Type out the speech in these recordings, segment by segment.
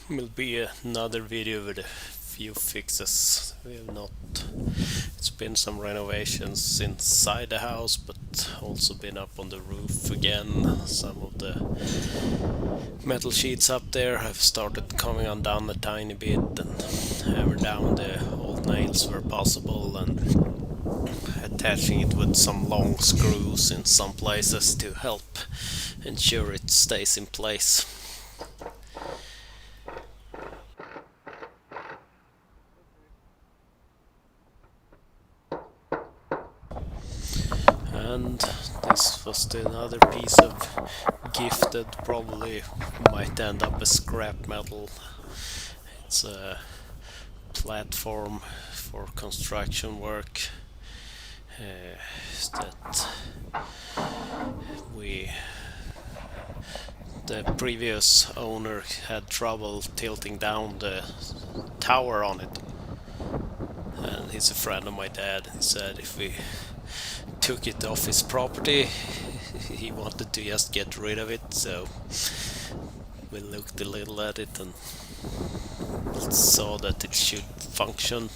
Will be another video with a few fixes. We have not. It's been some renovations inside the house, but also been up on the roof again. Some of the metal sheets up there have started coming undone a tiny bit and hammer down the old nails where possible and attaching it with some long screws in some places to help ensure it stays in place. And this was another piece of gifted, probably might end up as scrap metal. It's a platform for construction work that the previous owner had trouble tilting down the tower on it. And he's a friend of my dad. He said if we took it off his property, he wanted to just get rid of it, so we looked a little at it and saw that it should function,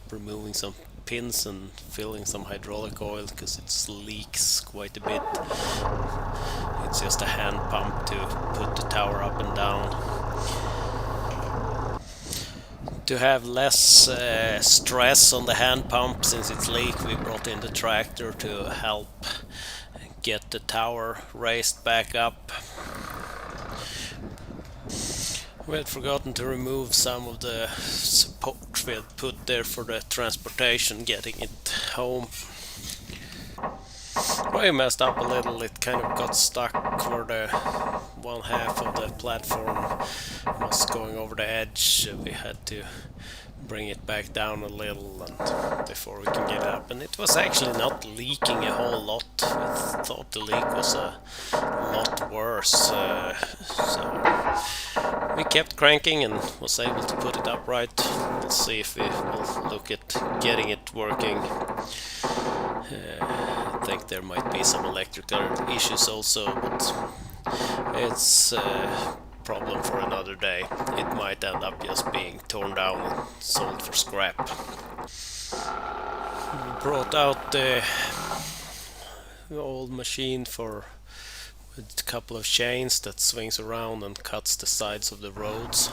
removing some pins and filling some hydraulic oil because it leaks quite a bit. It's just a hand pump to put the tower up and down. To have less stress on the hand pump since it's leaked, we brought in the tractor to help get the tower raised back up. We had forgotten to remove some of the support we had put there for the transportation getting it home. We messed up a little, it kind of got stuck where the one half of the platform was going over the edge. We had to bring it back down a little and before we can get it up, and it was actually not leaking a whole lot. We thought the leak was a lot worse, so we kept cranking and was able to put it upright. We'll see if we will look at getting it working. I think there might be some electrical issues also, but it's a problem for another day. It might end up just being torn down and sold for scrap. We brought out the old machine with a couple of chains that swings around and cuts the sides of the roads.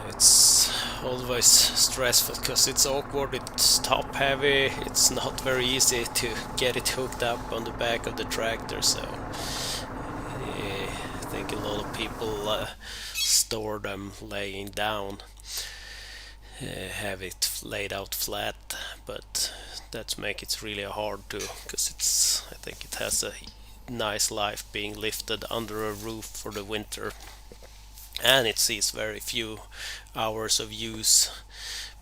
It's always stressful because it's awkward, it's top heavy, it's not very easy to get it hooked up on the back of the tractor, so I think a lot of people store them laying down, have it laid out flat, but that makes it really hard to, because I think it has a nice life being lifted under a roof for the winter. And it sees very few hours of use,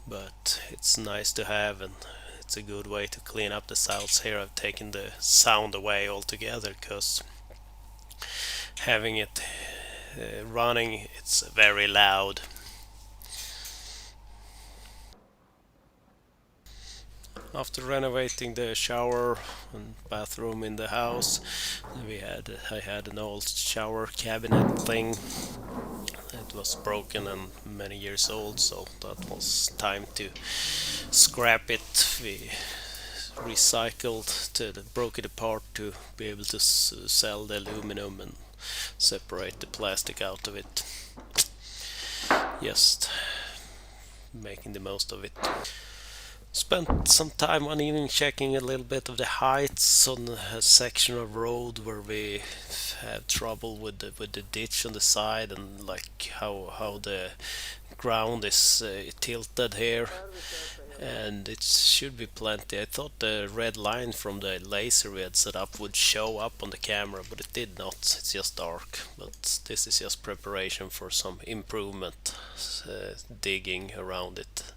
but it's nice to have, and it's a good way to clean up the sounds. Here I've taken the sound away altogether because having it running, it's very loud. After renovating the shower and bathroom in the house, I had an old shower cabinet thing. It was broken and many years old, so that was time to scrap it. We broke it apart to be able to sell the aluminum and separate the plastic out of it. Just making the most of it. Spent some time one evening checking a little bit of the heights on a section of road where we had trouble with the ditch on the side, and like how the ground is tilted here, and it should be plenty. I thought the red line from the laser we had set up would show up on the camera, but it did not. It's just dark, but this is just preparation for some improvement, digging around it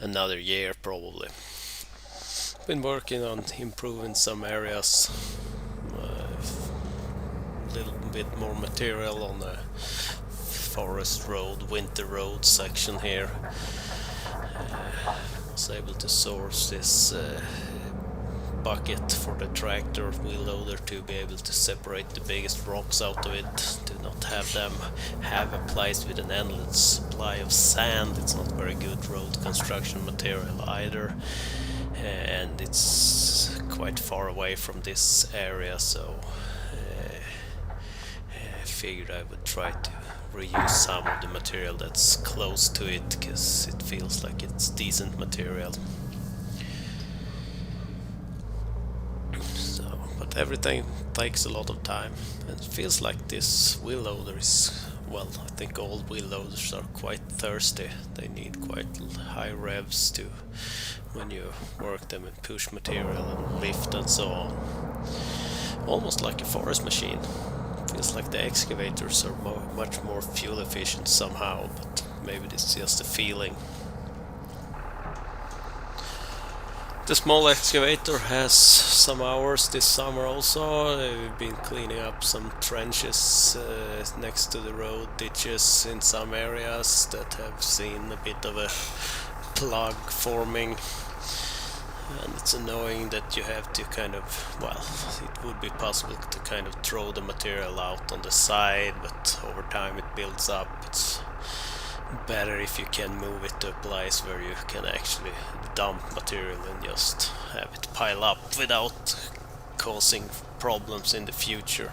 another year probably. Been working on improving some areas, a little bit more material on the forest road, winter road section here. Was able to source this bucket for the tractor wheel loader to be able to separate the biggest rocks out of it, to not have them have a place with an endless supply of sand. It's not very good road construction material either, and it's quite far away from this area, so I figured I would try to reuse some of the material that's close to it, because it feels like it's decent material. So, but everything takes a lot of time, and it feels like this wheel loader is, well, I think all wheel loaders are quite thirsty. They need quite high revs to when you work them and push material and lift and so on. Almost like a forest machine. Feels like the excavators are much more fuel efficient somehow, but maybe it's just a feeling. The small excavator has some hours this summer also. We've been cleaning up some trenches next to the road, ditches in some areas that have seen a bit of a plug forming. And it's annoying that you have to kind of, well, it would be possible to kind of throw the material out on the side, but over time it builds up. It's better if you can move it to a place where you can actually dump material and just have it pile up without causing problems in the future.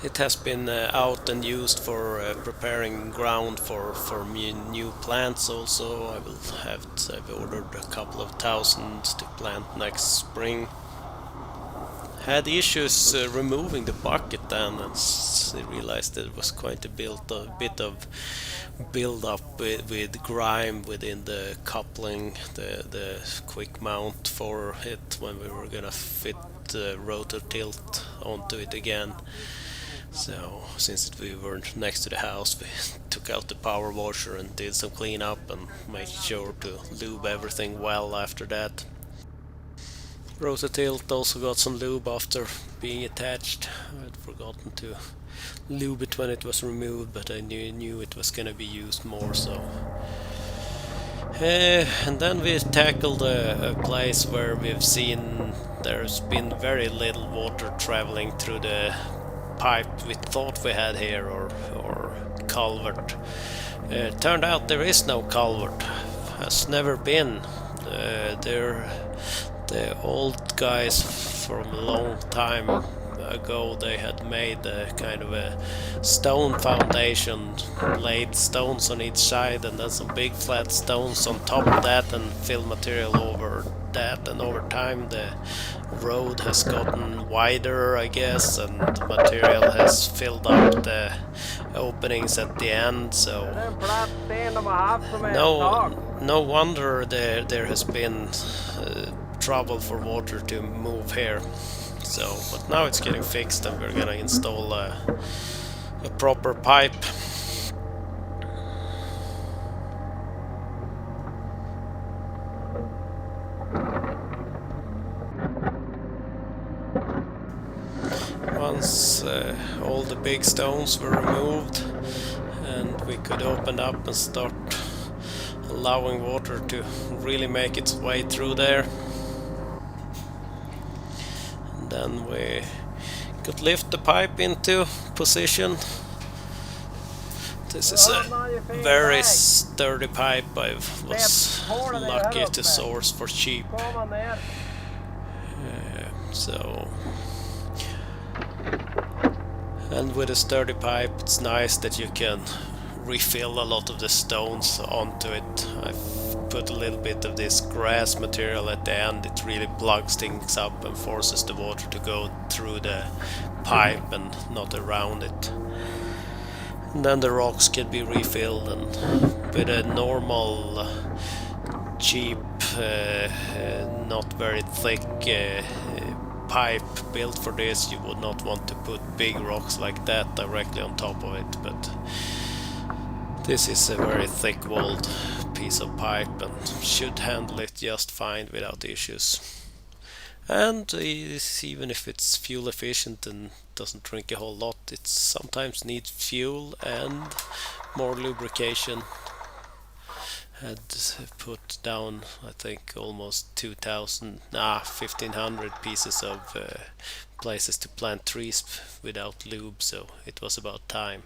It has been out and used for preparing ground for new plants also. I've ordered a couple of thousand to plant next spring. Had issues removing the bucket then, and realized that it was quite a bit of build up with grime within the coupling, the quick mount for it when we were gonna fit the rotor tilt onto it again. So since we were next to the house, we took out the power washer and did some cleanup and made sure to lube everything well after that. Rotor tilt also got some lube after being attached. I'd forgotten to lube it when it was removed, but I knew it was gonna be used more, so. And then we tackled a place where we've seen there's been very little water traveling through the pipe we thought we had here, or culvert. Turned out there is no culvert, has never been. The old guys from a long time ago, they had made a kind of a stone foundation, laid stones on each side and then some big flat stones on top of that and filled material over that, and over time the road has gotten wider, I guess, and the material has filled up the openings at the end, so no wonder there has been trouble for water to move here. So, but now it's getting fixed and we're gonna install a proper pipe. Once all the big stones were removed and we could open up and start allowing water to really make its way through there, and then we could lift the pipe into position. This is a very sturdy pipe I was lucky to source for cheap. And with a sturdy pipe, it's nice that you can refill a lot of the stones onto it. I've put a little bit of this grass material at the end. It really plugs things up and forces the water to go through the pipe and not around it. And then the rocks can be refilled, and with a normal, cheap, not very thick pipe built for this, you would not want to put big rocks like that directly on top of it, but this is a very thick walled piece of pipe and should handle it just fine without issues. And even if it's fuel efficient and doesn't drink a whole lot, it sometimes needs fuel and more lubrication. Had put down, I think, almost 2,000, 1,500 pieces of places to plant trees without lube, so it was about time.